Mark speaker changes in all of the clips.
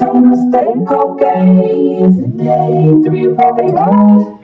Speaker 1: tuna steak, okay? It's day 3 of poke.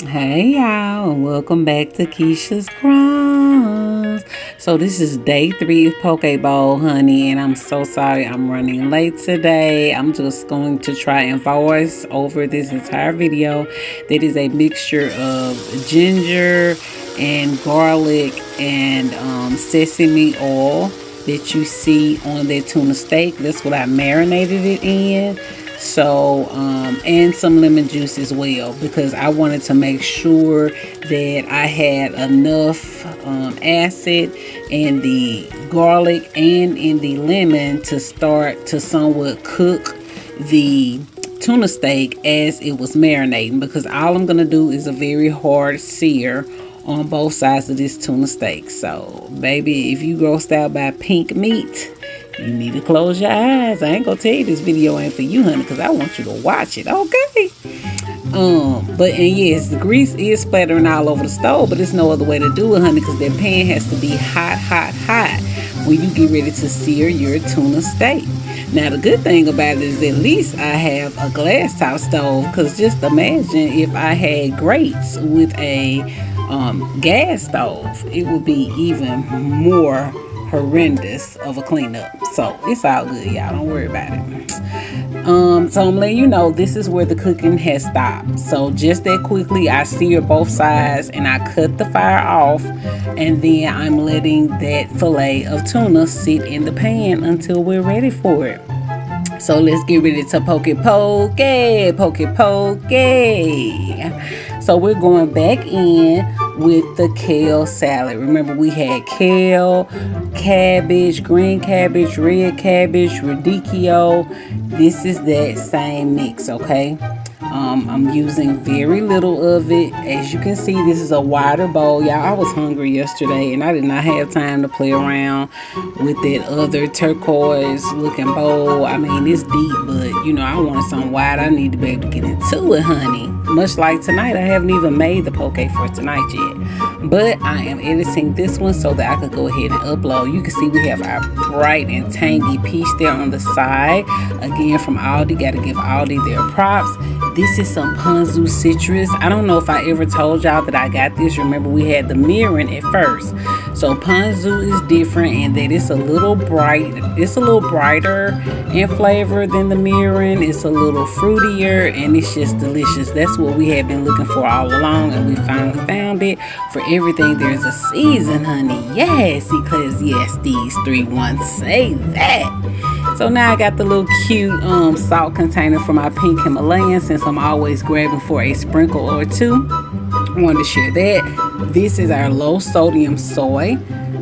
Speaker 2: Hey y'all, and welcome back to Keisha's Crumbs. So this is day 3 of Poke Bowl, honey, and I'm so sorry I'm running late today. I'm just going to try and voice over this entire video. That is a mixture of ginger and garlic and sesame oil that you see on that tuna steak. That's what I marinated it in. So and some lemon juice as well, because I wanted to make sure that I had enough acid in the garlic and in the lemon to start to somewhat cook the tuna steak as it was marinating, because all I'm gonna do is a very hard sear on both sides of this tuna steak. So baby, if you grossed out by pink meat, you need to close your eyes. I ain't gonna tell you this video ain't for you, honey, because I want you to watch it, okay? And yes, the grease is splattering all over the stove, but there's no other way to do it, honey, because that pan has to be hot, hot, hot when you get ready to sear your tuna steak. Now, the good thing about it is at least I have a glass top stove, because just imagine if I had grates with a gas stove, it would be even more horrendous of a cleanup. So it's all good, y'all, don't worry about it. So I'm letting you know this is where the cooking has stopped. So just that quickly I sear both sides and I cut the fire off, and then I'm letting that fillet of tuna sit in the pan until we're ready for it. So let's get ready to poke. So we're going back in with the kale salad. Remember, we had kale, cabbage, green cabbage, red cabbage, radicchio. This is that same mix, okay? I'm using very little of it. As you can see, this is a wider bowl. Y'all, I was hungry yesterday and I did not have time to play around with that other turquoise looking bowl. I mean, it's deep, but you know, I wanted something wide. I need to be able to get into it, honey. Much like tonight, I haven't even made the poke for tonight yet. But I am editing this one so that I could go ahead and upload. You can see we have our bright and tangy peach there on the side. Again, from Aldi. Got to give Aldi their props. This is some ponzu citrus. I don't know if I ever told y'all that I got this. Remember, we had the mirin at first. So ponzu is different in that it's a little bright. It's a little brighter in flavor than the mirin. It's a little fruitier and it's just delicious. That's what we have been looking for all along, and we finally found it. For everything, there's a season, honey. Yes, because yes, these 3 ones say that. So now I got the little cute salt container for my pink Himalayan, since I'm always grabbing for a sprinkle or two. I wanted to share that. This is our low sodium soy,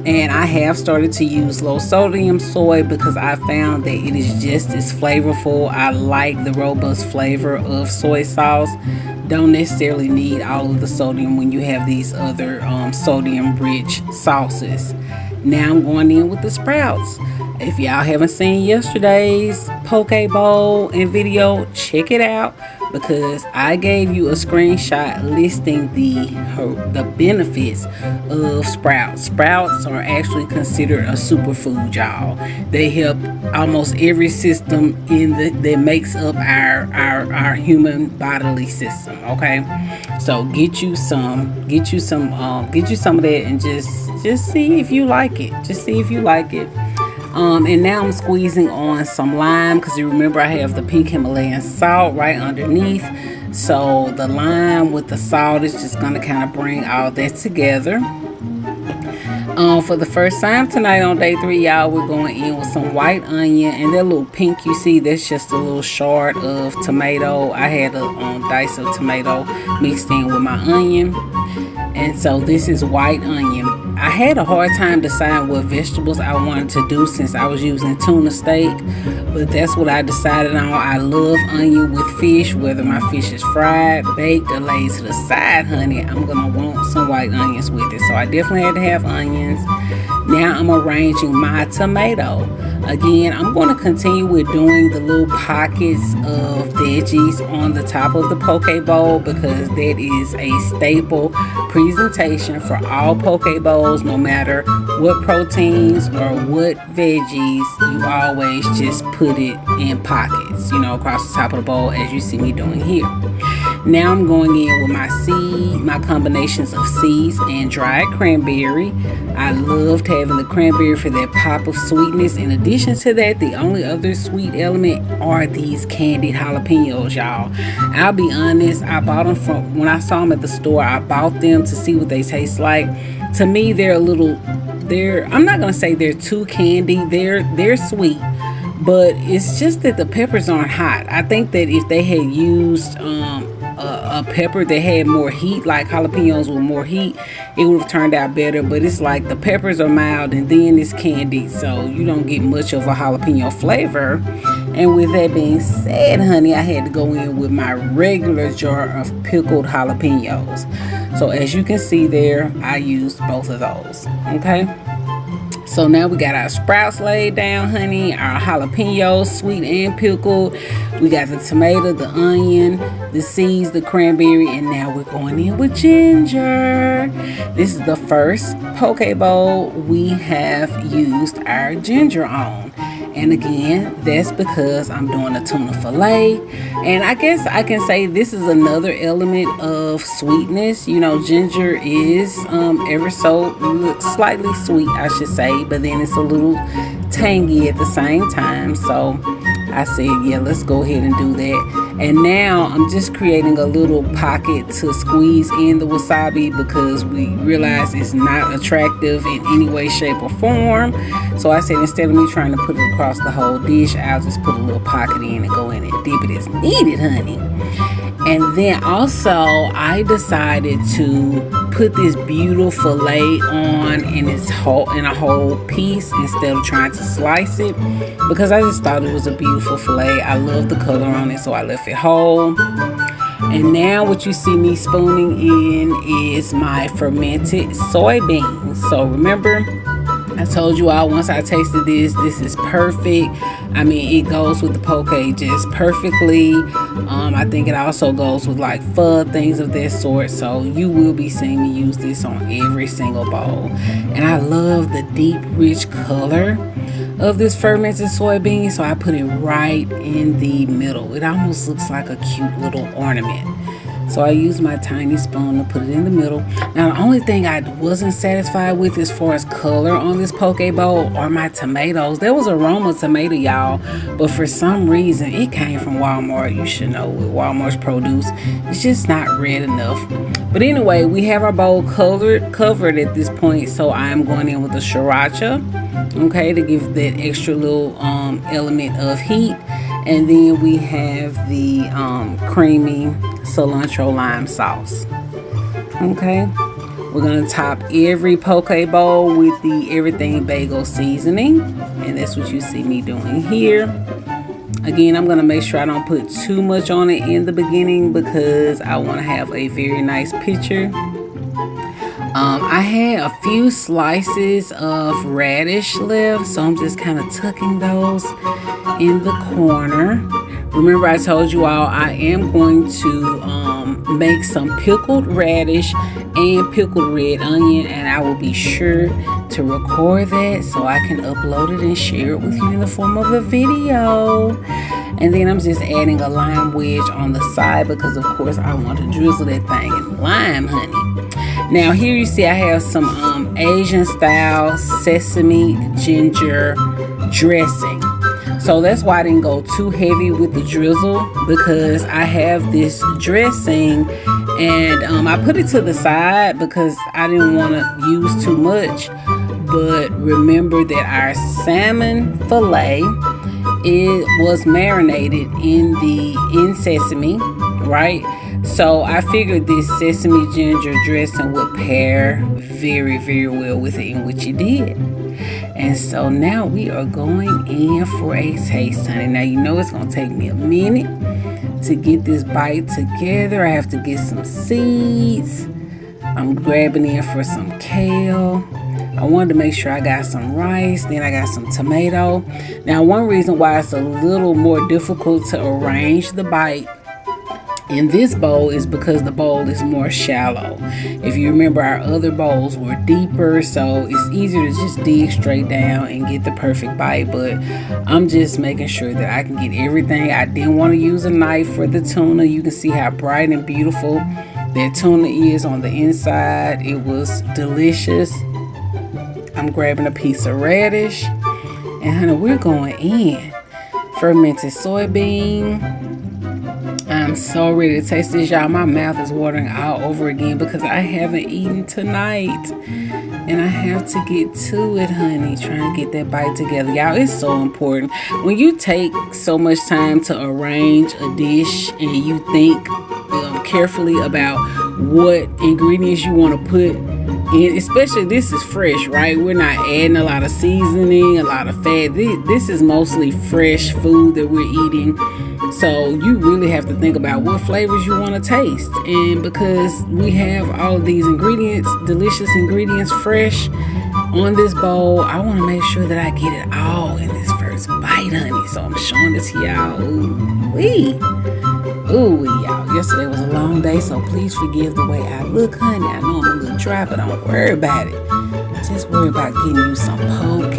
Speaker 2: and I have started to use low sodium soy because I found that it is just as flavorful. I like the robust flavor of soy sauce. Don't necessarily need all of the sodium when you have these other sodium rich sauces. Now I'm going in with the sprouts. If y'all haven't seen yesterday's poke bowl and video, check it out, because I gave you a screenshot listing the benefits of sprouts. Sprouts are actually considered a superfood, y'all. They help almost every system that makes up our human bodily system. Okay, so get you some of that and just see if you like it. Just see if you like it. And now I'm squeezing on some lime, because you remember I have the pink Himalayan salt right underneath. So the lime with the salt is just going to kind of bring all that together. For the first time tonight on day 3, y'all, we're going in with some white onion, and that little pink you see, that's just a little shard of tomato. I had a dice of tomato mixed in with my onion. And so this is white onion. I had a hard time deciding what vegetables I wanted to do since I was using tuna steak, but that's what I decided on. I love onion with fish, whether my fish is fried, baked, or laid to the side, honey. I'm gonna want some white onions with it, so I definitely had to have onions. Now I'm arranging my tomato. Again, I'm going to continue with doing the little pockets of veggies on the top of the poke bowl because that is a staple presentation for all poke bowls. No matter what proteins or what veggies, you always just put it in pockets, across the top of the bowl as you see me doing here. Now I'm going in with my combinations of seeds and dried cranberry. I loved having the cranberry for that pop of sweetness. In addition to that, the only other sweet element are these candied jalapenos, y'all. I'll be honest, I bought them when I saw them at the store. I bought them to see what they taste like. To me, I'm not gonna say they're too candy. They're sweet, but it's just that the peppers aren't hot. I think that if they had used a pepper that had more heat, like jalapenos with more heat, it would have turned out better. But it's like the peppers are mild and then it's candied, so you don't get much of a jalapeno flavor. And with that being said, honey, I had to go in with my regular jar of pickled jalapenos. So as you can see there, I used both of those. Okay. So now we got our sprouts laid down, honey, our jalapenos, sweet and pickled. We got the tomato, the onion, the seeds, the cranberry, and now we're going in with ginger. This is the first poke bowl we have used our ginger on. And again, that's because I'm doing a tuna fillet. And I guess I can say this is another element of sweetness. Ginger is ever so slightly sweet, I should say, but then it's a little tangy at the same time. So I said, yeah, let's go ahead and do that. And now I'm just creating a little pocket to squeeze in the wasabi because we realize it's not attractive in any way, shape, or form. So I said, instead of me trying to put it across the whole dish, I'll just put a little pocket in and go in and dip it as needed, honey. And then also I decided to put this beautiful fillet on in a whole piece instead of trying to slice it because I just thought it was a beautiful fillet. I love the color on it, so I left it whole. And now what you see me spooning in is my fermented soybeans. So remember, I told you all once I tasted this is perfect. I mean, it goes with the poke just perfectly. I think it also goes with like pho, things of that sort. So you will be seeing me use this on every single bowl. And I love the deep, rich color of this fermented soybean. So I put it right in the middle. It almost looks like a cute little ornament. So I used my tiny spoon to put it in the middle. Now the only thing I wasn't satisfied with as far as color on this poke bowl are my tomatoes. There was a Roma tomato, y'all, but for some reason it came from Walmart. You should know with Walmart's produce, it's just not red enough. But anyway, we have our bowl covered at this point. So I'm going in with the sriracha, okay, to give that extra little element of heat. And then we have the creamy cilantro lime sauce. Okay, we're gonna top every poke bowl with the everything bagel seasoning, and that's what you see me doing here. Again, I'm gonna make sure I don't put too much on it in the beginning because I want to have a very nice picture. I had a few slices of radish left, so I'm just kind of tucking those in the corner. Remember, I told you all I am going to make some pickled radish and pickled red onion, and I will be sure to record that so I can upload it and share it with you in the form of a video. And then I'm just adding a lime wedge on the side because, of course, I want to drizzle that thing in lime, honey. Now here you see I have some Asian style sesame ginger dressing. So that's why I didn't go too heavy with the drizzle, because I have this dressing and I put it to the side because I didn't want to use too much. But remember that our salmon fillet, it was marinated in sesame, right? So I figured this sesame ginger dressing would pair very, very well with it, in which it did. And so now we are going in for a taste, honey. Now you know it's going to take me a minute to get this bite together. I have to get some seeds. I'm grabbing in for some kale. I wanted to make sure I got some rice, then I got some tomato. Now, one reason why it's a little more difficult to arrange the bite in this bowl is because the bowl is more shallow. If you remember, our other bowls were deeper, so it's easier to just dig straight down and get the perfect bite. But I'm just making sure that I can get everything. I didn't want to use a knife for the tuna. You can see how bright and beautiful that tuna is on the inside. It was delicious. I'm grabbing a piece of radish, and honey, we're going in. Fermented soybean. I'm so ready to taste this, y'all. My mouth is watering all over again because I haven't eaten tonight. And I have to get to it, honey. Trying to get that bite together. Y'all, it's so important. When you take so much time to arrange a dish and you think carefully about what ingredients you want to put in, especially this is fresh, right? We're not adding a lot of seasoning, a lot of fat. This is mostly fresh food that we're eating. So you really have to think about what flavors you want to taste. And because we have all of these ingredients, delicious ingredients, fresh on this bowl, I want to make sure that I get it all in this first bite, honey. So I'm showing it to y'all. Ooh-wee. Ooh-wee, y'all. Yesterday was a long day, so please forgive the way I look, honey. I know I'm a little dry, but don't worry about it. Just worry about getting you some poke.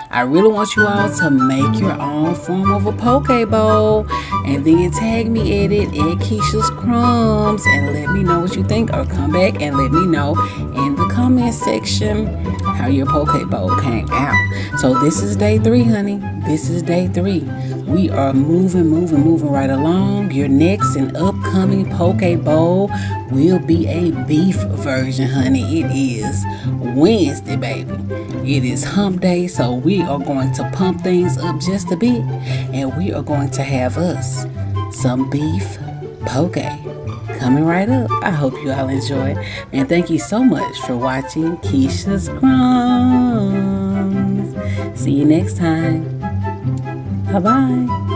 Speaker 2: I really want you all to make your own form of a poke bowl and then tag me at it at Keisha's Crumbs and let me know what you think, or come back and let me know in the comment section how your poke bowl came out. So this is day 3, honey. This is day 3. We are moving right along. Your next and upcoming poke bowl will be a beef version, honey. It is Wednesday, baby. It is hump day, so we are going to pump things up just a bit, and we are going to have us some beef poke coming right up. I hope you all enjoy, and thank you so much for watching Keisha's Crumbs. See you next time. Bye-bye.